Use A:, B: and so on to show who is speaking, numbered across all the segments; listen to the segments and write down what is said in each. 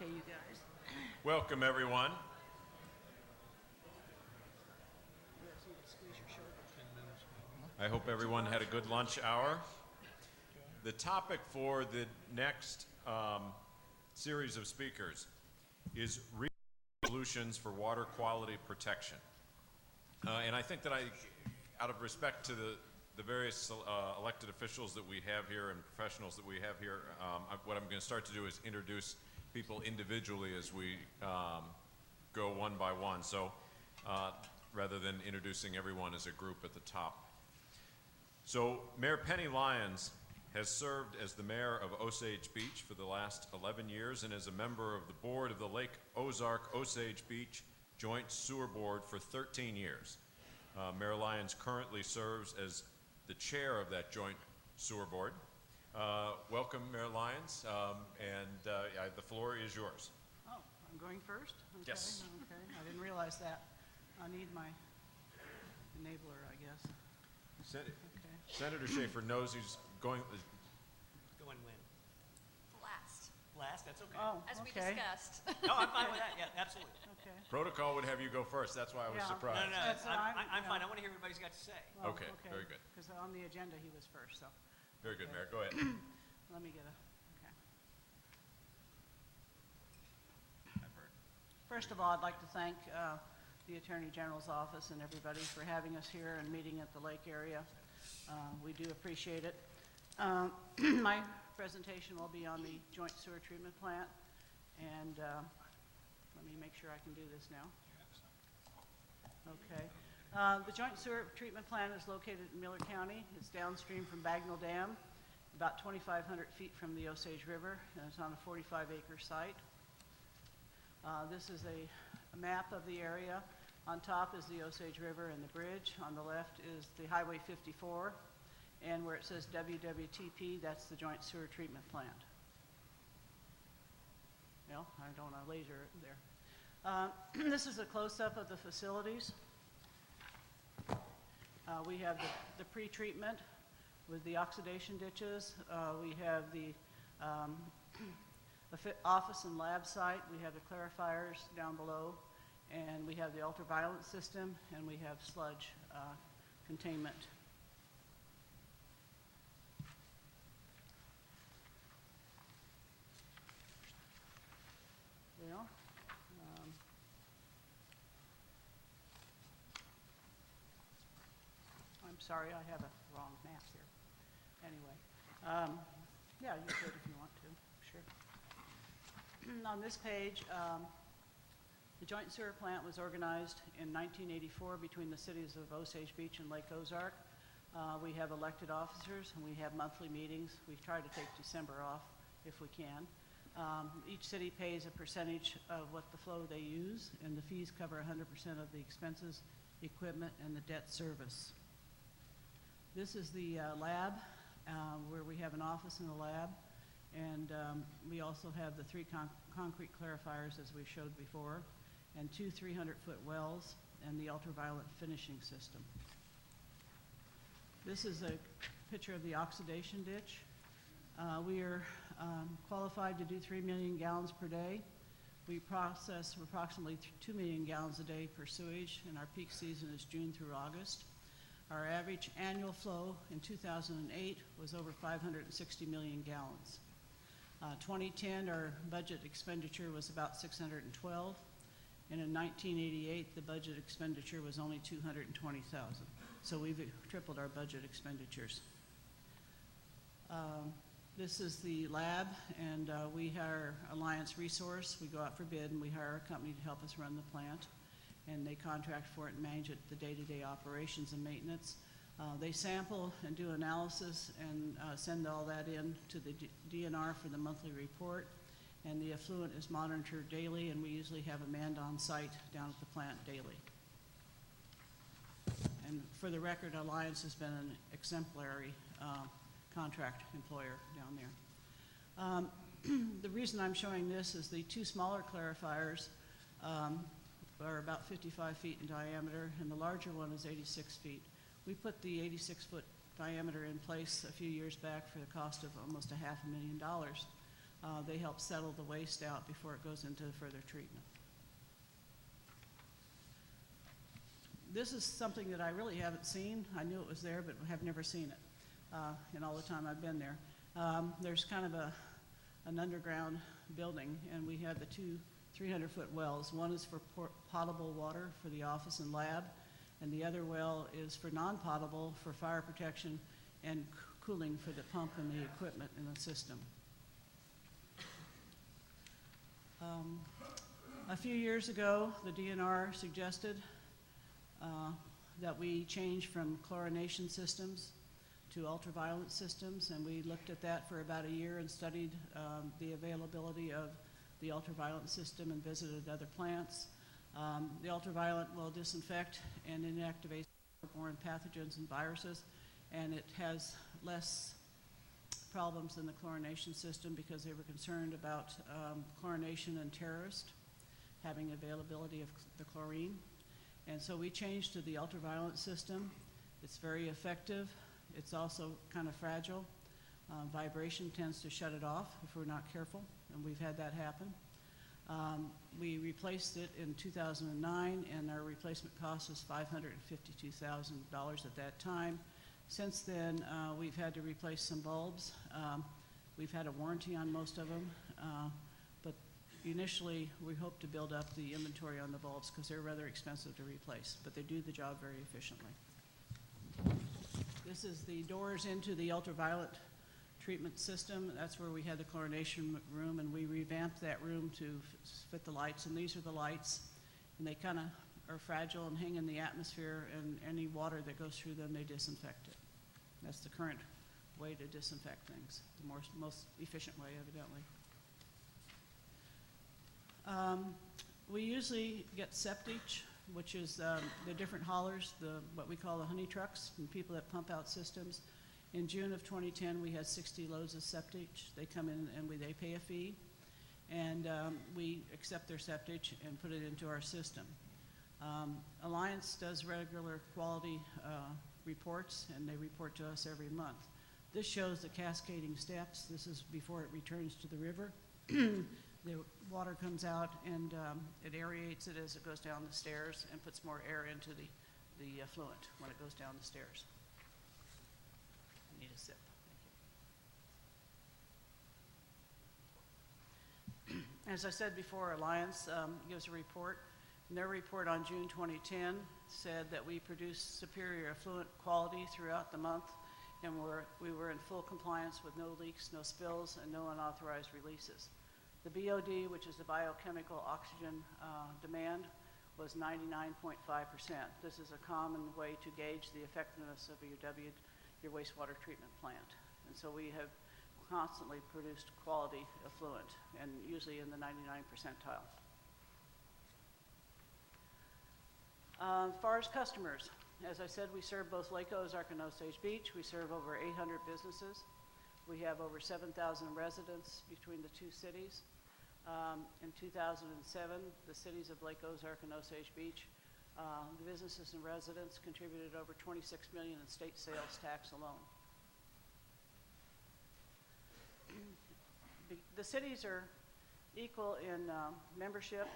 A: you guys.
B: Welcome, everyone. I hope everyone had a good lunch hour. The topic for the next series of speakers is solutions for water quality protection. And I think that out of respect to the various elected officials that we have here and professionals that we have here, what I'm going to start to do is introduce people individually as we go one by one. So rather than introducing everyone as a group at the top. So Mayor Penny Lyons has served as the mayor of Osage Beach for the last 11 years and is a member of the board of the Lake Ozark Osage Beach Joint Sewer Board for 13 years. Mayor Lyons currently serves as the chair of that joint sewer board. Welcome, Mayor Lyons, the floor is yours.
A: Oh, I'm going first? Okay.
B: Yes.
A: Okay, I didn't realize that. I need my enabler, I guess. Okay.
B: Senator Schaefer knows he's going.
C: Going when?
D: Last,
C: Last? That's okay.
A: Oh,
D: as we
A: okay.
D: discussed.
C: No, I'm fine with that. Yeah, absolutely.
A: Okay.
B: Protocol would have you go first. That's why I was
A: Yeah.
B: surprised.
C: No,
A: That's
C: I'm
A: fine.
C: fine. I want to hear what everybody's got to say.
A: Well,
B: Okay, very good.
A: Because on the agenda, he was first, so
B: Very good, Mayor. Go ahead.
A: let me get okay. First of all, I'd like to thank the Attorney General's office and everybody for having us here and meeting at the lake area. We do appreciate it. My presentation will be on the joint sewer treatment plant, and let me make sure I can do this now. Okay. The joint sewer treatment plant is located in Miller County. It's downstream from Bagnell Dam, about 2,500 feet from the Osage River, and it's on a 45-acre site. This is a map of the area. On top is the Osage River and the bridge. On the left is the Highway 54. And where it says WWTP, that's the joint sewer treatment plant. Well, I don't want to laser it there. This is a close-up of the facilities. We have the pre-treatment with the oxidation ditches. We have the office and lab site. We have the clarifiers down below. And we have the ultraviolet system, and we have sludge containment. Well, I'm sorry, I have a wrong map here. Anyway, yeah, you could if you want to, sure. On this page, the joint sewer plant was organized in 1984 between the cities of Osage Beach and Lake Ozark. We have elected officers and we have monthly meetings. We try to take December off if we can. Each city pays a percentage of what the flow they use, and the fees cover 100% of the expenses, equipment, and the debt service. This is the lab where we have an office and a lab, and we also have the three concrete clarifiers as we showed before, and two 300-foot wells, and the ultraviolet finishing system. This is a picture of the oxidation ditch. We are qualified to do 3 million gallons per day. We process approximately 2 million gallons a day per sewage, and our peak season is June through August. Our average annual flow in 2008 was over 560 million gallons. 2010, our budget expenditure was about 612, and in 1988, the budget expenditure was only 220,000. So we've tripled our budget expenditures. This is the lab, and we hire Alliance Resource. We go out for bid, and we hire a company to help us run the plant, and they contract for it and manage it, the day-to-day operations and maintenance. They sample and do analysis and send all that in to the DNR for the monthly report, and the effluent is monitored daily, and we usually have a man on site down at the plant daily. And for the record, Alliance has been an exemplary contract employer down there. The reason I'm showing this is the two smaller clarifiers are about 55 feet in diameter, and the larger one is 86 feet. We put the 86-foot diameter in place a few years back for the cost of almost $500,000. They help settle the waste out before it goes into further treatment. This is something that I really haven't seen. I knew it was there, but have never seen it in all the time I've been there. There's kind of an underground building, and we have the two 300-foot wells. One is for potable water for the office and lab, and the other well is for non-potable for fire protection and cooling for the pump and the equipment in the system. A few years ago, the DNR suggested that we change from chlorination systems to ultraviolet systems, and we looked at that for about a year and studied the availability of the ultraviolet system and visited other plants. The ultraviolet will disinfect and inactivate foreign pathogens and viruses, and it has less problems than the chlorination system because they were concerned about chlorination and terrorists having availability of the chlorine. And so we changed to the ultraviolet system. It's very effective. It's also kind of fragile. Vibration tends to shut it off if we're not careful, and we've had that happen. We replaced it in 2009, and our replacement cost was $552,000 at that time. Since then, we've had to replace some bulbs. We've had a warranty on most of them, but initially we hope to build up the inventory on the bulbs because they're rather expensive to replace, but they do the job very efficiently. This is the doors into the ultraviolet treatment system. That's where we had the chlorination room, and we revamped that room to fit the lights, and these are the lights, and they kind of are fragile and hang in the atmosphere, and any water that goes through them, they disinfect it. That's the current way to disinfect things, the most efficient way, evidently. We usually get septage, which is the different haulers, what we call the honey trucks, and people that pump out systems. In June of 2010, we had 60 loads of septage. They come in and they pay a fee, and we accept their septage and put it into our system. Lyons does regular quality reports, and they report to us every month. This shows the cascading steps. This is before it returns to the river. The water comes out, and it aerates it as it goes down the stairs and puts more air into the effluent when it goes down the stairs. I need a sip. Thank you. As I said before, Lyons gives a report. And their report on June 2010 said that we produced superior effluent quality throughout the month, and we were in full compliance with no leaks, no spills, and no unauthorized releases. The BOD, which is the biochemical oxygen demand, was 99.5%. This is a common way to gauge the effectiveness of your wastewater treatment plant. And so we have constantly produced quality effluent, and usually in the 99 percentile. As far as customers, as I said, we serve both Lake Ozark and Osage Beach. We serve over 800 businesses. We have over 7,000 residents between the two cities. In 2007, the cities of Lake Ozark and Osage Beach, the businesses and residents contributed over $26 million in state sales tax alone. The cities are equal in membership,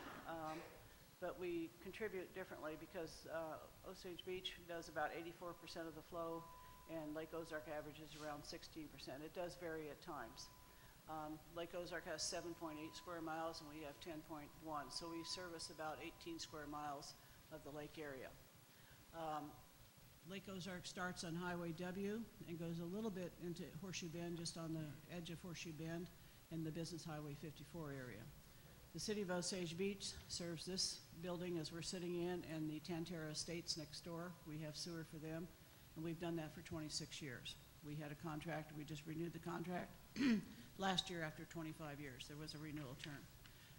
A: but we contribute differently because Osage Beach does about 84% of the flow, and Lake Ozark averages around 16%. It does vary at times. Lake Ozark has 7.8 square miles, and we have 10.1, so we service about 18 square miles of the lake area. Lake Ozark starts on Highway W and goes a little bit into Horseshoe Bend, just on the edge of Horseshoe Bend in the Business Highway 54 area. The City of Osage Beach serves this building as we're sitting in, and the Tantera Estates next door. We have sewer for them, and we've done that for 26 years. We had a contract, we just renewed the contract last year after 25 years. There was a renewal term.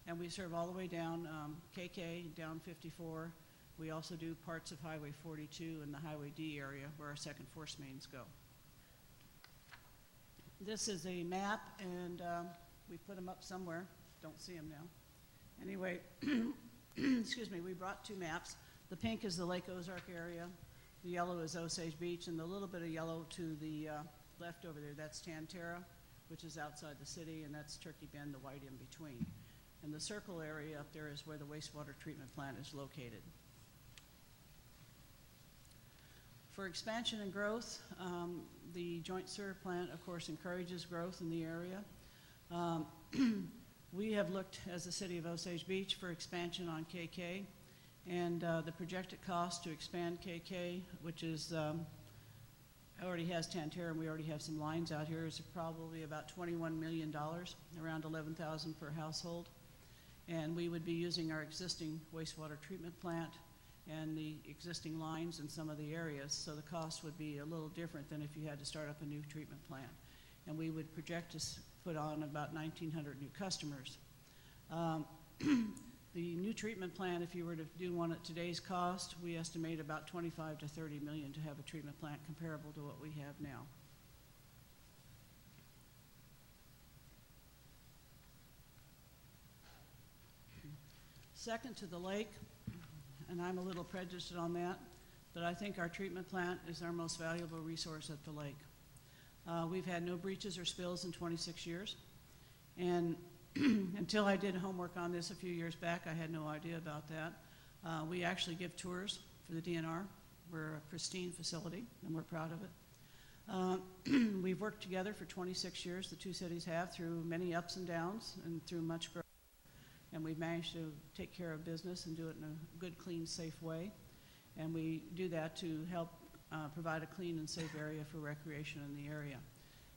A: And we serve all the way down KK, down 54. We also do parts of Highway 42 and the Highway D area where our second force mains go. This is a map, and we put them up somewhere. Don't see them now. Anyway, excuse me, we brought two maps. The pink is the Lake Ozark area. The yellow is Osage Beach, and the little bit of yellow to the left over there, that's Tantera. which is outside the city, and that's Turkey Bend, the white in between. And the circle area up there is where the wastewater treatment plant is located. For expansion and growth, the joint sewer plant, of course, encourages growth in the area. We have looked, as the City of Osage Beach, for expansion on KK, and the projected cost to expand KK, which is already has Tantera, and we already have some lines out here, is probably about $21 million, around $11,000 per household. And we would be using our existing wastewater treatment plant and the existing lines in some of the areas, so the cost would be a little different than if you had to start up a new treatment plant. And we would project to put on about 1,900 new customers. The new treatment plant, if you were to do one at today's cost, we estimate about 25 to 30 million to have a treatment plant comparable to what we have now. Second to the lake, and I'm a little prejudiced on that, but I think our treatment plant is our most valuable resource at the lake. We've had no breaches or spills in 26 years, and until I did homework on this a few years back, I had no idea about that. We actually give tours for the DNR. We're a pristine facility, and we're proud of it. We've worked together for 26 years, the two cities have, through many ups and downs and through much growth. And we've managed to take care of business and do it in a good, clean, safe way. And we do that to help provide a clean and safe area for recreation in the area.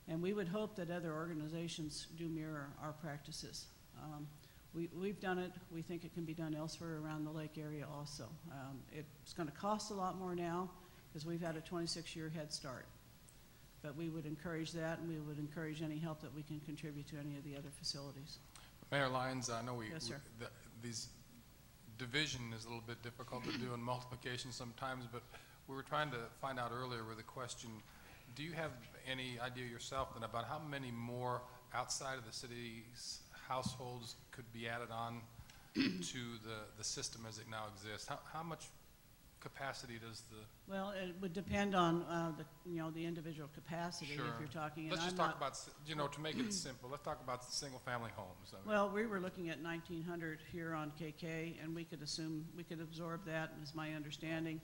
A: And we would hope that other organizations do mirror our practices. We've done it. We think it can be done elsewhere around the lake area also. It's going to cost a lot more now because we've had a 26-year head start. But we would encourage that, and we would encourage any help that we can contribute to any of the other facilities.
E: Mayor Lyons, I know
A: Yes, sir.
E: these division is a little bit difficult to do and multiplication sometimes, but we were trying to find out earlier with a question, do you have any idea yourself then about how many more outside of the city's households could be added on to the system as it now exists? How much capacity does the...
A: Well, it would depend on the individual capacity.
E: Sure.
A: If you're talking.
E: Let's just talk about, to make it simple, let's talk about single-family homes. I mean,
A: Well, we were looking at 1,900 here on KK, and we could absorb that, is my understanding.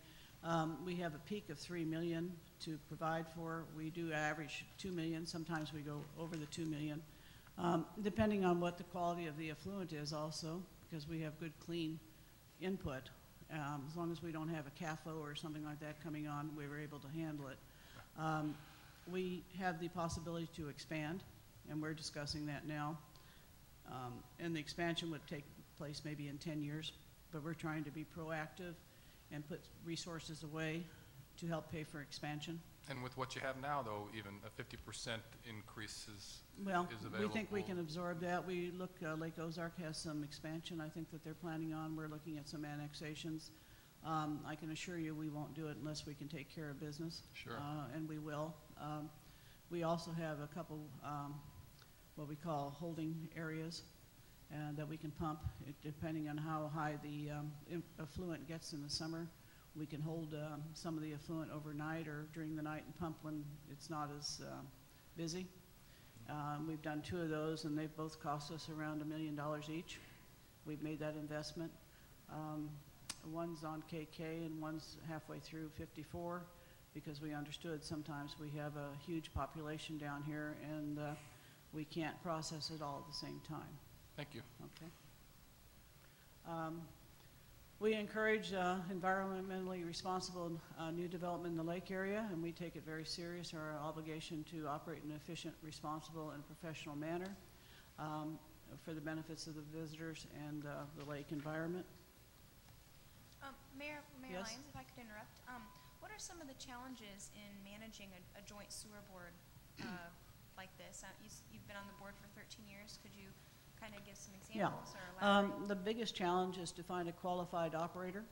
A: We have a peak of 3 million to provide for. We do average 2 million. Sometimes we go over the 2 million, depending on what the quality of the effluent is also, because we have good, clean input. As long as we don't have a CAFO or something like that coming on, we were able to handle it. We have the possibility to expand, and we're discussing that now. And the expansion would take place maybe in 10 years, but we're trying to be proactive and put resources away to help pay for expansion.
E: and with what you have now, though, even a 50% increase is
A: Well,
E: available.
A: we think we can absorb that. We look, Lake Ozark has some expansion I think that they're planning on. We're looking at some annexations. I can assure you we won't do it unless we can take care of business.
E: Sure.
A: And we will. We also have a couple what we call holding areas that we can pump, depending on how high the effluent gets in the summer. We can hold some of the effluent overnight or during the night and pump when it's not as busy. We've done 2 of those, and they've both cost us around $1 million each. We've made that investment. One's on KK and one's halfway through 54, because we understood sometimes we have a huge population down here and we can't process it all at the same time.
E: Thank you.
A: Okay. We encourage environmentally responsible new development in the lake area, and we take it very serious, our obligation to operate in an efficient, responsible, and professional manner for the benefits of the visitors and the lake environment.
D: Mayor
A: Yes?
D: Lyons, if I could interrupt, what are some of the challenges in managing a joint sewer board like this? You've been on the board for 13 years. Could you kind of give some examples or elaborate?
A: The biggest challenge is to find a qualified operator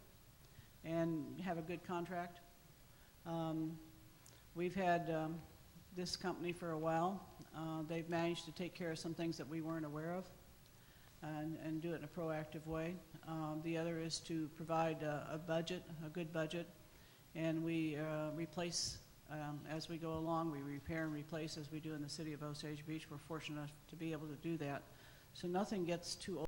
A: and have a good contract. We've had this company for a while. They've managed to take care of some things that we weren't aware of and do it in a proactive way. The other is to provide a budget, a good budget, and we replace As we go along, we repair and replace as we do in the city of Osage Beach. We're fortunate enough to be able to do that. So nothing gets too old